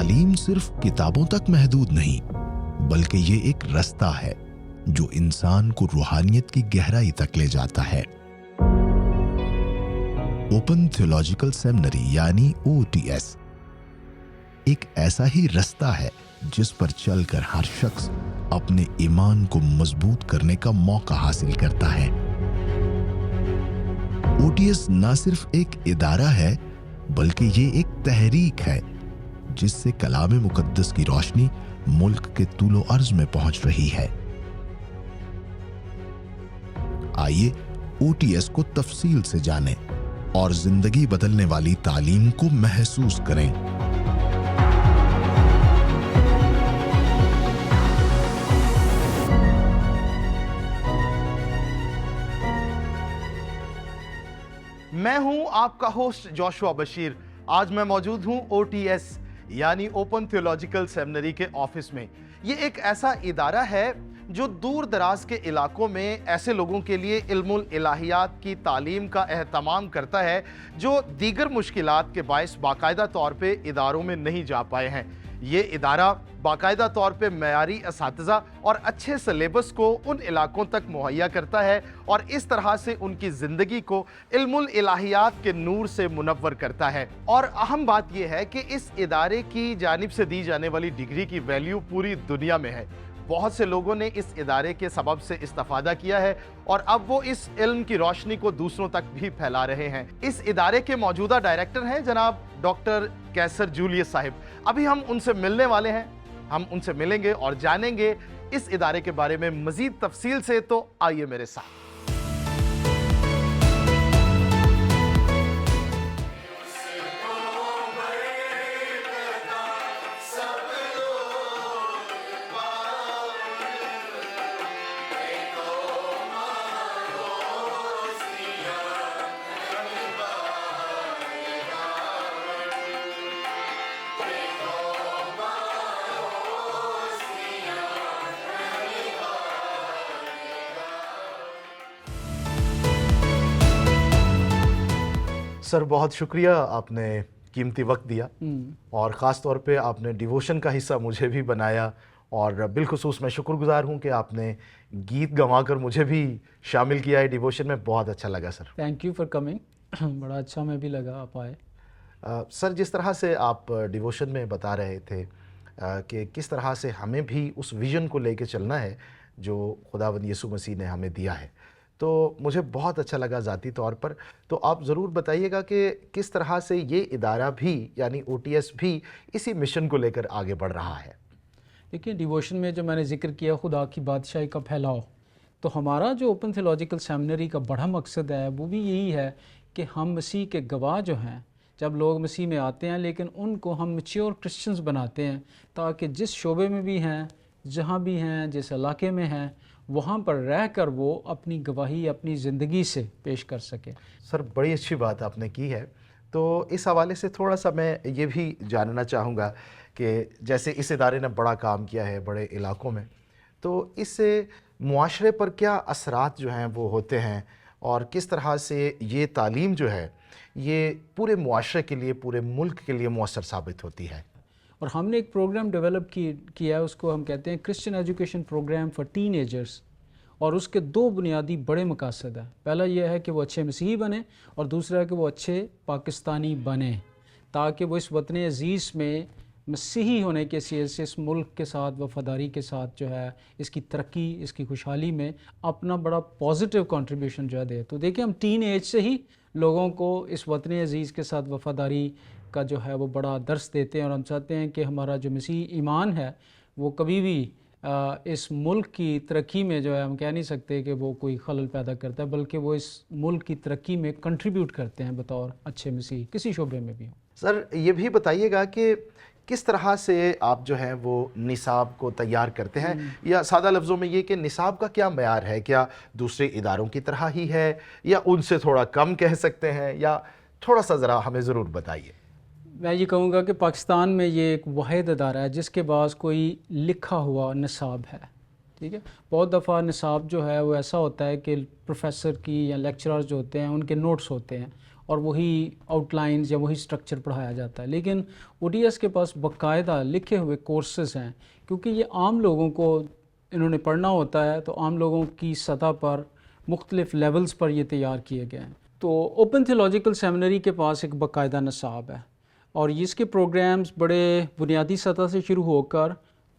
تعلیم صرف کتابوں تک محدود نہیں بلکہ یہ ایک رستہ ہے جو انسان کو روحانیت کی گہرائی تک لے جاتا ہے۔ اوپن تھیولوجیکل سیمنری یعنی OTS ایک ایسا ہی رستہ ہے جس پر چل کر ہر شخص اپنے ایمان کو مضبوط کرنے کا موقع حاصل کرتا ہے۔ OTS نہ صرف ایک ادارہ ہے بلکہ یہ ایک تحریک ہے جس سے کلام مقدس کی روشنی ملک کے طول و عرض میں پہنچ رہی ہے۔ آئیے OTS کو تفصیل سے جانیں اور زندگی بدلنے والی تعلیم کو محسوس کریں۔ میں ہوں آپ کا ہوسٹ جوشوا بشیر۔ آج میں موجود ہوں OTS یعنی اوپن تھیولوجیکل سیمنری کے آفس میں۔ یہ ایک ایسا ادارہ ہے جو دور دراز کے علاقوں میں ایسے لوگوں کے لیے علم الالہیات کی تعلیم کا اہتمام کرتا ہے جو دیگر مشکلات کے باعث باقاعدہ طور پہ اداروں میں نہیں جا پائے ہیں۔ یہ ادارہ باقاعدہ طور پہ معیاری اساتذہ اور اچھے سلیبس کو ان علاقوں تک مہیا کرتا ہے اور اس طرح سے ان کی زندگی کو علم الالہیات کے نور سے منور کرتا ہے۔ اور اہم بات یہ ہے کہ اس ادارے کی جانب سے دی جانے والی ڈگری کی ویلیو پوری دنیا میں ہے۔ بہت سے لوگوں نے اس ادارے کے سبب سے استفادہ کیا ہے اور اب وہ اس علم کی روشنی کو دوسروں تک بھی پھیلا رہے ہیں۔ اس ادارے کے موجودہ ڈائریکٹر ہیں جناب ڈاکٹر کیسر جولیس صاحب۔ ابھی ہم ان سے ملنے والے ہیں، ہم ان سے ملیں گے اور جانیں گے اس ادارے کے بارے میں مزید تفصیل سے، تو آئیے میرے ساتھ۔ سر بہت شکریہ، آپ نے قیمتی وقت دیا اور خاص طور پہ آپ نے ڈیووشن کا حصہ مجھے بھی بنایا، اور بالخصوص میں شکر گزار ہوں کہ آپ نے گیت گوا کر مجھے بھی شامل کیا ہے ڈیووشن میں۔ بہت اچھا لگا سر۔ تھینک یو فار کمنگ، بڑا اچھا میں بھی لگا آپ آئے۔ سر جس طرح سے آپ ڈیووشن میں بتا رہے تھے کہ کس طرح سے ہمیں بھی اس ویژن کو لے کے چلنا ہے جو خداوند یسوع مسیح نے ہمیں دیا ہے، تو مجھے بہت اچھا لگا ذاتی طور پر۔ تو آپ ضرور بتائیے گا کہ کس طرح سے یہ ادارہ بھی یعنی OTS بھی اسی مشن کو لے کر آگے بڑھ رہا ہے۔ دیکھیں، ڈیووشن میں جو میں نے ذکر کیا خدا کی بادشاہی کا پھیلاؤ، تو ہمارا جو اوپن تھیولوجیکل سیمنری کا بڑا مقصد ہے وہ بھی یہی ہے کہ ہم مسیح کے گواہ جو ہیں، جب لوگ مسیح میں آتے ہیں لیکن ان کو ہم میچیور کرسچنز بناتے ہیں تاکہ جس شعبے میں بھی ہیں، جہاں بھی ہیں، جس علاقے میں ہیں، وہاں پر رہ کر وہ اپنی گواہی اپنی زندگی سے پیش کر سکے۔ سر بڑی اچھی بات آپ نے کی ہے۔ تو اس حوالے سے تھوڑا سا میں یہ بھی جاننا چاہوں گا کہ جیسے اس ادارے نے بڑا کام کیا ہے بڑے علاقوں میں، تو اس سے معاشرے پر کیا اثرات جو ہیں وہ ہوتے ہیں، اور کس طرح سے یہ تعلیم جو ہے یہ پورے معاشرے کے لیے، پورے ملک کے لیے مؤثر ثابت ہوتی ہے۔ اور ہم نے ایک پروگرام ڈیولپ کیا ہے، اس کو ہم کہتے ہیں Christian education programme for teenagers, اور اس کے دو بنیادی بڑے مقاصد ہیں۔ پہلا یہ ہے کہ وہ اچھے مسیحی بنیں، اور دوسرا ہے کہ وہ اچھے پاکستانی بنیں، تاکہ وہ اس وطن عزیز میں مسیحی ہونے کے حیثیت سے اس ملک کے ساتھ وفاداری کے ساتھ جو ہے اس کی ترقی، اس کی خوشحالی میں اپنا بڑا پازیٹیو کنٹریبیوشن جو ہے دے۔ تو دیکھیں، ہم ٹین ایج سے ہی لوگوں کو اس وطن عزیز کے ساتھ وفاداری کا جو ہے وہ بڑا درس دیتے ہیں، اور ہم چاہتے ہیں کہ ہمارا جو مسیحی ایمان ہے وہ کبھی بھی اس ملک کی ترقی میں جو ہے ہم کہہ نہیں سکتے کہ وہ کوئی خلل پیدا کرتا ہے، بلکہ وہ اس ملک کی ترقی میں کنٹریبیوٹ کرتے ہیں بطور اچھے مسیحی، کسی شعبے میں بھی ہوں۔ سر یہ بھی بتائیے گا کہ کس طرح سے آپ جو ہیں وہ نصاب کو تیار کرتے ہیں، یا سادہ لفظوں میں یہ کہ نصاب کا کیا معیار ہے؟ کیا دوسرے اداروں کی طرح ہی ہے، یا ان سے تھوڑا کم کہہ سکتے ہیں، یا تھوڑا سا ذرا ہمیں ضرور بتائیے۔ میں یہ کہوں گا کہ پاکستان میں یہ ایک واحد ادارہ ہے جس کے پاس کوئی لکھا ہوا نصاب ہے، ٹھیک ہے۔ بہت دفعہ نصاب جو ہے وہ ایسا ہوتا ہے کہ پروفیسر کی یا لیکچرر جو ہوتے ہیں ان کے نوٹس ہوتے ہیں، اور وہی آؤٹ لائنز یا وہی اسٹرکچر پڑھایا جاتا ہے. لیکن او ٹی ایس کے پاس باقاعدہ لکھے ہوئے کورسز ہیں, کیونکہ یہ عام لوگوں کو انہوں نے پڑھنا ہوتا ہے, تو عام لوگوں کی سطح پر مختلف لیولز پر یہ تیار کیے گئے ہیں. تو اوپن تھیولوجیکل سیمنری کے پاس ایک باقاعدہ نصاب ہے, اور اس کے پروگرامز بڑے بنیادی سطح سے شروع ہو کر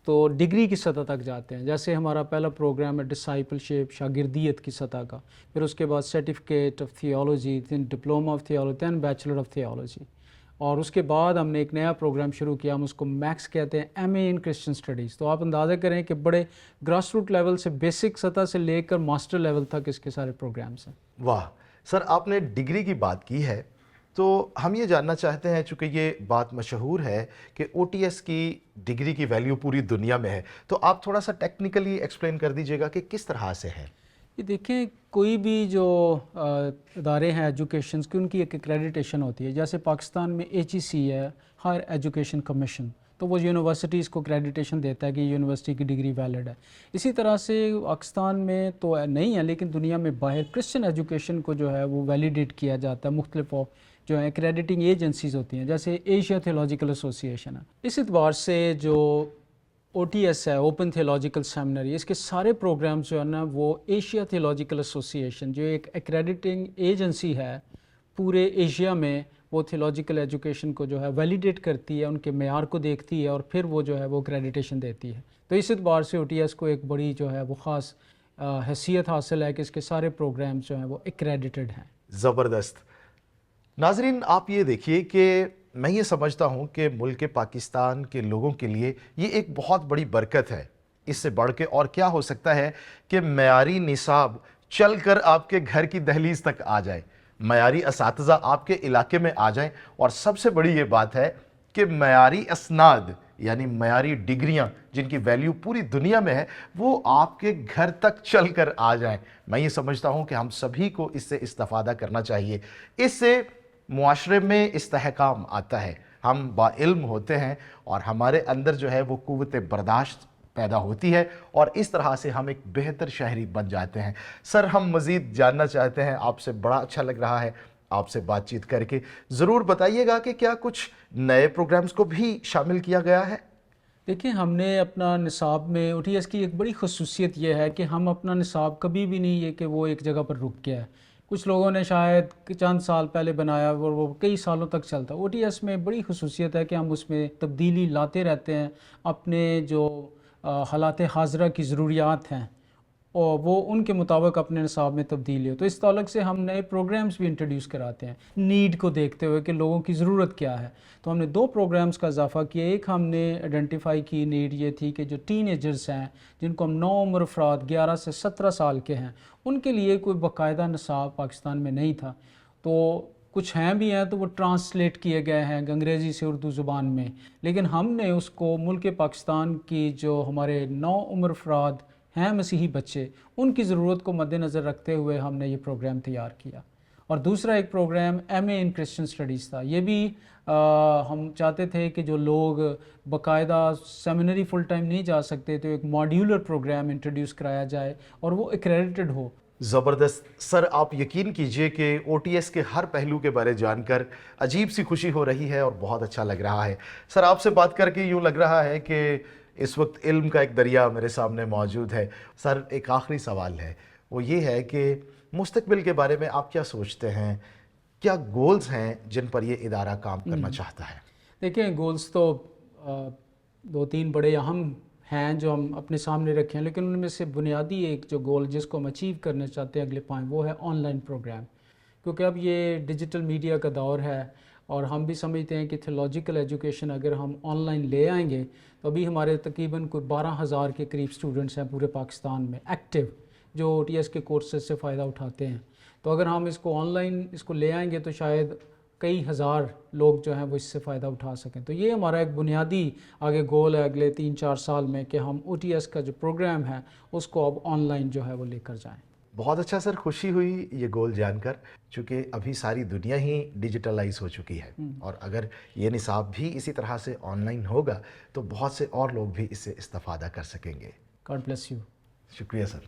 تو ڈگری کی سطح تک جاتے ہیں. جیسے ہمارا پہلا پروگرام ہے ڈسائپلشپ, شاگردیت کی سطح کا, پھر اس کے بعد certificate of theology, then diploma of theology, then bachelor of theology. اور اس کے بعد ہم نے ایک نیا پروگرام شروع کیا, ہم اس کو میکس کہتے ہیں, ایم اے ان کرسچن اسٹڈیز. تو آپ اندازہ کریں کہ بڑے گراس روٹ لیول سے, بیسک سطح سے لے کر ماسٹر لیول تک اس کے سارے پروگرامس ہیں. واہ سر, آپ نے ڈگری کی بات کی ہے, تو ہم یہ جاننا چاہتے ہیں, چونکہ یہ بات مشہور ہے کہ او ٹی ایس کی ڈگری کی ویلیو پوری دنیا میں ہے, تو آپ تھوڑا سا ٹیکنیکلی ایکسپلین کر دیجیے گا کہ کس طرح سے ہے. یہ دیکھیں, کوئی بھی جو ادارے ہیں ایجوکیشنز کی, ان کی ایک ایکریڈیٹیشن ہوتی ہے. جیسے پاکستان میں ایچ ای سی ہے, ہائر ایجوکیشن کمیشن, تو وہ یونیورسٹیز کو کریڈیٹیشن دیتا ہے کہ یونیورسٹی کی ڈگری ویلڈ ہے. اسی طرح سے پاکستان میں تو نہیں ہے, لیکن دنیا میں باہر کرسچن ایجوکیشن کو جو ہے وہ ویلیڈیٹ کیا جاتا ہے مختلف جو ہے ایکریڈیٹنگ ایجنسیز ہوتی ہیں, جیسے ایشیا تھیولوجیکل ایسوسیشن ہے. اس اعتبار سے جو او ٹی ایس ہے, اوپن تھیولوجیکل سیمنری, اس کے سارے پروگرامز جو ہے نا وہ ایشیا تھیولوجیکل ایسوسیشن, جو ایک ایکریڈیٹنگ ایجنسی ہے پورے ایشیا میں, وہ تھیولوجیکل ایجوکیشن کو جو ہے ویلیڈیٹ کرتی ہے, ان کے معیار کو دیکھتی ہے, اور پھر وہ جو ہے وہ ایکریڈیٹیشن دیتی ہے. تو اس اعتبار سے او ٹی ایس کو ایک بڑی جو ہے وہ خاص حیثیت حاصل ہے کہ اس کے سارے پروگرامز جو ہیں وہ ایکریڈیٹڈ ہیں. زبردست. ناظرین, آپ یہ دیکھیے کہ میں یہ سمجھتا ہوں کہ ملک پاکستان کے لوگوں کے لیے یہ ایک بہت بڑی برکت ہے. اس سے بڑھ کے اور کیا ہو سکتا ہے کہ معیاری نصاب چل کر آپ کے گھر کی دہلیز تک آ جائے, معیاری اساتذہ آپ کے علاقے میں آ جائیں, اور سب سے بڑی یہ بات ہے کہ معیاری اسناد یعنی معیاری ڈگریاں جن کی ویلیو پوری دنیا میں ہے, وہ آپ کے گھر تک چل کر آ جائیں. میں یہ سمجھتا ہوں کہ ہم سبھی کو اس سے استفادہ کرنا چاہیے. اس سے معاشرے میں استحکام آتا ہے, ہم با علم ہوتے ہیں, اور ہمارے اندر جو ہے وہ قوت برداشت پیدا ہوتی ہے, اور اس طرح سے ہم ایک بہتر شہری بن جاتے ہیں. سر, ہم مزید جاننا چاہتے ہیں آپ سے, بڑا اچھا لگ رہا ہے آپ سے بات چیت کر کے. ضرور بتائیے گا کہ کیا کچھ نئے پروگرامز کو بھی شامل کیا گیا ہے؟ دیکھیں, ہم نے اپنا نصاب میں او ٹی ایس کی ایک بڑی خصوصیت یہ ہے کہ ہم اپنا نصاب کبھی بھی نہیں ہے کہ وہ ایک جگہ پر رک گیا ہے. کچھ لوگوں نے شاید چند سال پہلے بنایا اور وہ کئی سالوں تک چلتا. او ٹی ایس میں بڑی خصوصیت ہے کہ ہم اس میں تبدیلی لاتے رہتے ہیں, اپنے جو حالات حاضرہ کی ضروریات ہیں اور وہ ان کے مطابق اپنے نصاب میں تبدیلی ہو. تو اس تعلق سے ہم نئے پروگرامز بھی انٹروڈیوس کراتے ہیں, نیڈ کو دیکھتے ہوئے کہ لوگوں کی ضرورت کیا ہے. تو ہم نے 2 پروگرامز کا اضافہ کیا. ایک ہم نے آئیڈینٹیفائی کی نیڈ یہ تھی کہ جو ٹین ایجرز ہیں, جن کو ہم نوعمر افراد 11 سے 17 سال کے ہیں, ان کے لیے کوئی باقاعدہ نصاب پاکستان میں نہیں تھا. تو کچھ ہیں بھی ہیں تو وہ ٹرانسلیٹ کیے گئے ہیں انگریزی سے اردو زبان میں, لیکن ہم نے اس کو ملک پاکستان کی جو ہمارے نوعمر افراد ہیں, مسیحی بچے, ان کی ضرورت کو مد نظر رکھتے ہوئے ہم نے یہ پروگرام تیار کیا. اور دوسرا ایک پروگرام ایم اے ان کرسچن اسٹڈیز تھا. یہ بھی ہم چاہتے تھے کہ جو لوگ باقاعدہ سیمنری فل ٹائم نہیں جا سکتے, تو ایک ماڈیولر پروگرام انٹروڈیوس کرایا جائے اور وہ ایکریڈیٹڈ ہو. زبردست. سر, آپ یقین کیجئے کہ او ٹی ایس کے ہر پہلو کے بارے جان کر عجیب سی خوشی ہو رہی ہے اور بہت اچھا لگ رہا ہے. سر, آپ سے بات کر کے یوں لگ رہا ہے کہ اس وقت علم کا ایک دریا میرے سامنے موجود ہے. سر, ایک آخری سوال ہے, وہ یہ ہے کہ مستقبل کے بارے میں آپ کیا سوچتے ہیں, کیا گولز ہیں جن پر یہ ادارہ کام کرنا چاہتا ہے؟ دیکھیں, گولز تو 2-3 بڑے اہم ہیں جو ہم اپنے سامنے رکھے ہیں, لیکن ان میں سے بنیادی ایک جو گول جس کو ہم اچیو کرنا چاہتے ہیں اگلے 5, وہ ہے آن لائن پروگرام. کیونکہ اب یہ ڈیجیٹل میڈیا کا دور ہے, اور ہم بھی سمجھتے ہیں کہ تھیولوجیکل ایجوکیشن اگر ہم آن لائن لے آئیں گے تو ابھی ہمارے تقریباً کوئی 12,000 کے قریب سٹوڈنٹس ہیں پورے پاکستان میں ایکٹیو, جو او ٹی ایس کے کورسز سے فائدہ اٹھاتے ہیں. تو اگر ہم اس کو آن لائن اس کو لے آئیں گے تو شاید کئی ہزار لوگ جو ہیں وہ اس سے فائدہ اٹھا سکیں. تو یہ ہمارا ایک بنیادی آگے گول ہے اگلے 3-4 سال میں کہ ہم او ٹی ایس کا جو پروگرام ہے اس کو اب آن لائن جو ہے وہ لے کر جائیں. بہت اچھا سر, خوشی ہوئی یہ گول جان کر, چونکہ ابھی ساری دنیا ہی ڈیجیٹلائز ہو چکی ہے, اور اگر یہ نصاب بھی اسی طرح سے آن لائن ہوگا تو بہت سے اور لوگ بھی اس سے استفادہ کر سکیں گے. God bless you. شکریہ سر.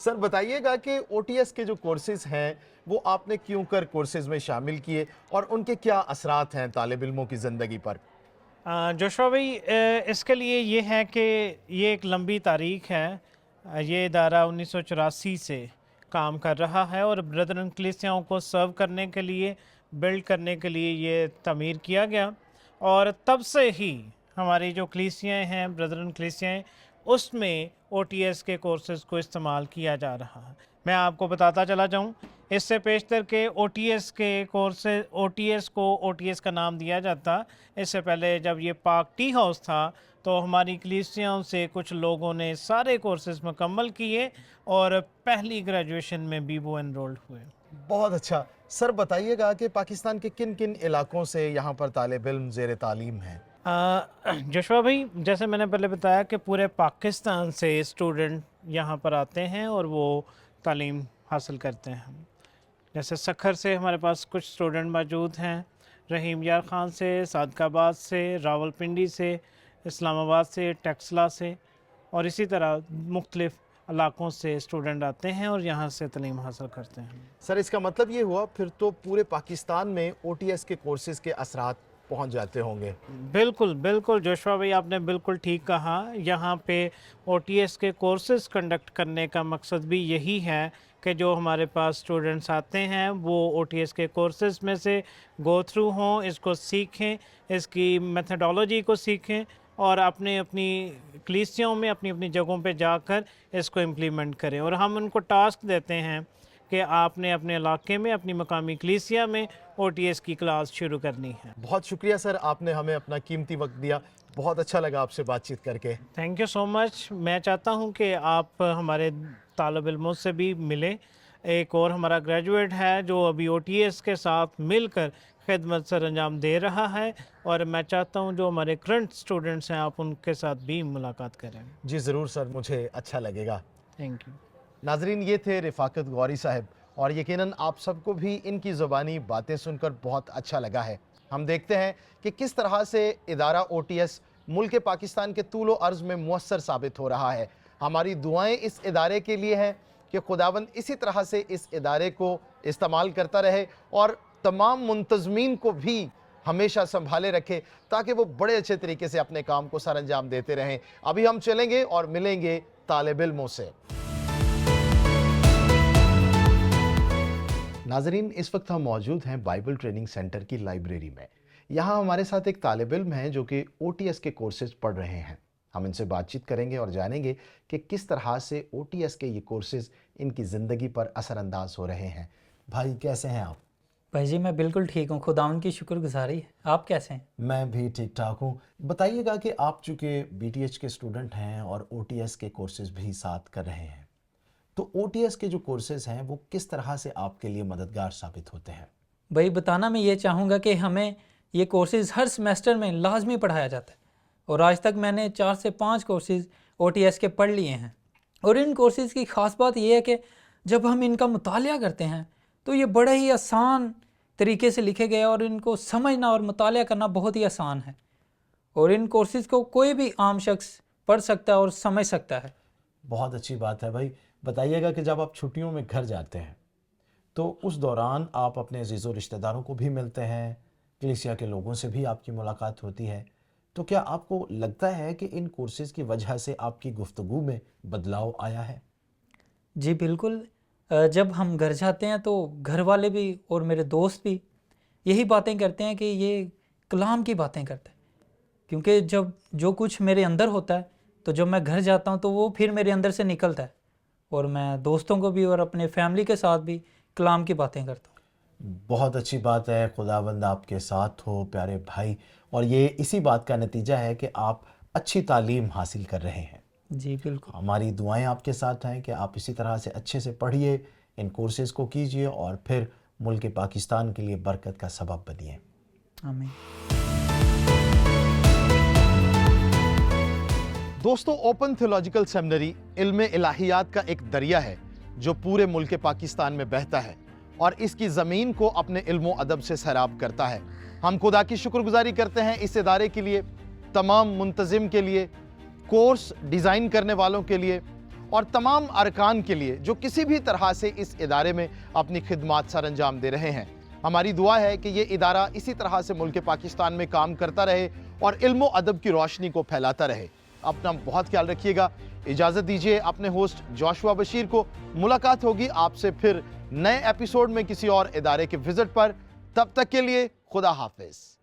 سر بتائیے گا کہ او ٹی ایس کے جو کورسز ہیں وہ آپ نے کیوں کر کورسز میں شامل کیے اور ان کے کیا اثرات ہیں طالب علموں کی زندگی پر؟ جوشوا بھائی، اس کے لیے یہ ہے کہ یہ ایک لمبی تاریخ ہے. یہ ادارہ 1984 سے کام کر رہا ہے اور بردرن کلیسیاؤں کو سرو کرنے کے لیے، بلڈ کرنے کے لیے یہ تعمیر کیا گیا، اور تب سے ہی ہماری جو کلیسیاں ہیں، بردرن کلیسیاں، اس میں او ٹی ایس کے کورسز کو استعمال کیا جا رہا ہے. میں آپ کو بتاتا چلا جاؤں، اس سے پیشتر کے او ٹی ایس کے کورسز، او ٹی ایس کو او ٹی ایس کا نام دیا جاتا. اس سے پہلے جب یہ پاک ٹی ہاؤس تھا تو ہماری کلیسیاں سے کچھ لوگوں نے سارے کورسز مکمل کیے اور پہلی گریجویشن میں بھی وہ انرولڈ ہوئے. بہت اچھا. سر بتائیے گا کہ پاکستان کے کن کن علاقوں سے یہاں پر طالب علم زیر تعلیم ہیں؟ جوشوا بھائی، جیسے میں نے پہلے بتایا کہ پورے پاکستان سے اسٹوڈنٹ یہاں پر آتے ہیں اور وہ تعلیم حاصل کرتے ہیں. جیسے سکھر سے ہمارے پاس کچھ اسٹوڈنٹ موجود ہیں، رحیم یار خان سے، صادق آباد سے، راول پنڈی سے، اسلام آباد سے، ٹیکسلا سے، اور اسی طرح مختلف علاقوں سے اسٹوڈنٹ آتے ہیں اور یہاں سے تعلیم حاصل کرتے ہیں. سر اس کا مطلب یہ ہوا پھر تو پورے پاکستان میں او ٹی ایس کے کورسز کے اثرات پہنچ جاتے ہوں گے. بالکل بالکل جوشوا بھائی، آپ نے بالکل ٹھیک کہا. یہاں پہ او ٹی ایس کے کورسز کنڈکٹ کرنے کا مقصد بھی یہی ہے کہ جو ہمارے پاس اسٹوڈنٹس آتے ہیں وہ او ٹی ایس کے کورسز میں سے گو تھرو ہوں، اس کو سیکھیں، اس کی میتھڈالوجی کو سیکھیں اور اپنی کلیسیوں میں اپنی جگہوں پہ جا کر اس کو امپلیمنٹ کریں. اور ہم ان کو ٹاسک دیتے ہیں کہ آپ نے اپنے علاقے میں، اپنی مقامی کلیسیا میں او ٹی ایس کی کلاس شروع کرنی ہے. بہت شکریہ سر، آپ نے ہمیں اپنا قیمتی وقت دیا. بہت اچھا لگا آپ سے بات چیت کر کے. تھینک یو سو مچ. میں چاہتا ہوں کہ آپ ہمارے طالب علموں سے بھی ملیں. ایک اور ہمارا گریجویٹ ہے جو ابھی او ٹی ایس کے ساتھ مل کر خدمت سر انجام دے رہا ہے، اور میں چاہتا ہوں جو ہمارے کرنٹ اسٹوڈنٹس ہیں آپ ان کے ساتھ بھی ملاقات کریں. جی ضرور سر، مجھے اچھا لگے گا. Thank you. ناظرین، یہ تھے رفاقت غوری صاحب، اور یقیناً آپ سب کو بھی ان کی زبانی باتیں سن کر بہت اچھا لگا ہے. ہم دیکھتے ہیں کہ کس طرح سے ادارہ او ٹی ایس ملک پاکستان کے طول و عرض میں مؤثر ثابت ہو رہا ہے. ہماری دعائیں اس ادارے کے لیے ہیں کہ خداوند اسی طرح سے اس ادارے کو استعمال کرتا رہے اور تمام منتظمین کو بھی ہمیشہ سنبھالے رکھے تاکہ وہ بڑے اچھے طریقے سے اپنے کام کو سر انجام دیتے رہیں. ابھی ہم چلیں گے اور ملیں گے طالب علموں سے. ناظرین، اس وقت ہم موجود ہیں بائبل ٹریننگ سینٹر کی لائبریری میں. یہاں ہمارے ساتھ ایک طالب علم ہیں جو کہ او ٹی ایس کے کورسز پڑھ رہے ہیں. ہم ان سے بات چیت کریں گے اور جانیں گے کہ کس طرح سے او ٹی ایس کے یہ کورسز ان کی زندگی پر اثر انداز ہو رہے ہیں. بھائی کیسے ہیں آپ؟ بھائی جی میں بالکل ٹھیک ہوں، خداوند کی شکر گزاری ہے. آپ کیسے ہیں؟ میں بھی ٹھیک ٹھاک ہوں. بتائیے گا کہ آپ چونکہ بی ٹی ایچ کے اسٹوڈنٹ ہیں اور او ٹی ایس کے کورسز بھی ساتھ کر رہے ہیں، تو او ٹی ایس کے جو کورسز ہیں وہ کس طرح سے آپ کے لیے مددگار ثابت ہوتے ہیں؟ بھائی بتانا میں یہ چاہوں گا کہ ہمیں یہ کورسز ہر سمیسٹر میں لازمی پڑھایا جاتا ہے، اور آج تک میں نے 4 سے 5 کورسز او ٹی ایس کے پڑھ لیے ہیں. اور ان کورسز کی خاص بات یہ ہے کہ جب ہم ان کا مطالعہ کرتے ہیں تو یہ بڑے ہی آسان طریقے سے لکھے گئے اور ان کو سمجھنا اور مطالعہ کرنا بہت ہی آسان ہے، اور ان کورسز کو کوئی بھی عام شخص پڑھ سکتا ہے اور سمجھ سکتا ہے. بہت اچھی بات ہے. بھائی بتائیے گا کہ جب آپ چھٹیوں میں گھر جاتے ہیں تو اس دوران آپ اپنے عزیز و رشتہ داروں کو بھی ملتے ہیں، کلیسیا کے لوگوں سے بھی آپ کی ملاقات ہوتی ہے، تو کیا آپ کو لگتا ہے کہ ان کورسز کی وجہ سے آپ کی گفتگو میں بدلاؤ آیا ہے؟ جی بالکل. جب ہم گھر جاتے ہیں تو گھر والے بھی اور میرے دوست بھی یہی باتیں کرتے ہیں کہ یہ کلام کی باتیں کرتے ہیں، کیونکہ جب جو کچھ میرے اندر ہوتا ہے تو جب میں گھر جاتا ہوں تو وہ پھر میرے اندر سے نکلتا ہے، اور میں دوستوں کو بھی اور اپنے فیملی کے ساتھ بھی کلام کی باتیں کرتا ہوں. بہت اچھی بات ہے. خداوند آپ کے ساتھ ہو پیارے بھائی، اور یہ اسی بات کا نتیجہ ہے کہ آپ اچھی تعلیم حاصل کر رہے ہیں. جی بالکل. ہماری دعائیں آپ کے ساتھ ہیں کہ آپ اسی طرح سے اچھے سے پڑھیے، ان کورسز کو کیجیے اور پھر ملک پاکستان کے لیے برکت کا سبب بنیے. آمین. دوستو، اوپن تھیولوجیکل سیمنری علم الہیات کا ایک دریا ہے جو پورے ملک پاکستان میں بہتا ہے اور اس کی زمین کو اپنے علم و ادب سے سیراب کرتا ہے. ہم خدا کی شکر گزاری کرتے ہیں اس ادارے کے لیے، تمام منتظم کے لیے، کورس ڈیزائن کرنے والوں کے لیے اور تمام ارکان کے لیے جو کسی بھی طرح سے اس ادارے میں اپنی خدمات سر انجام دے رہے ہیں۔ ہماری دعا ہے کہ یہ ادارہ اسی طرح سے ملک پاکستان میں کام کرتا رہے اور علم و ادب کی روشنی کو پھیلاتا رہے۔ اپنا بہت خیال رکھیے گا، اجازت دیجیے اپنے ہوسٹ جوشوا بشیر کو۔ ملاقات ہوگی آپ سے پھر نئے ایپیسوڈ میں کسی اور ادارے کے وزٹ پر۔ تب تک کے لیے خدا حافظ۔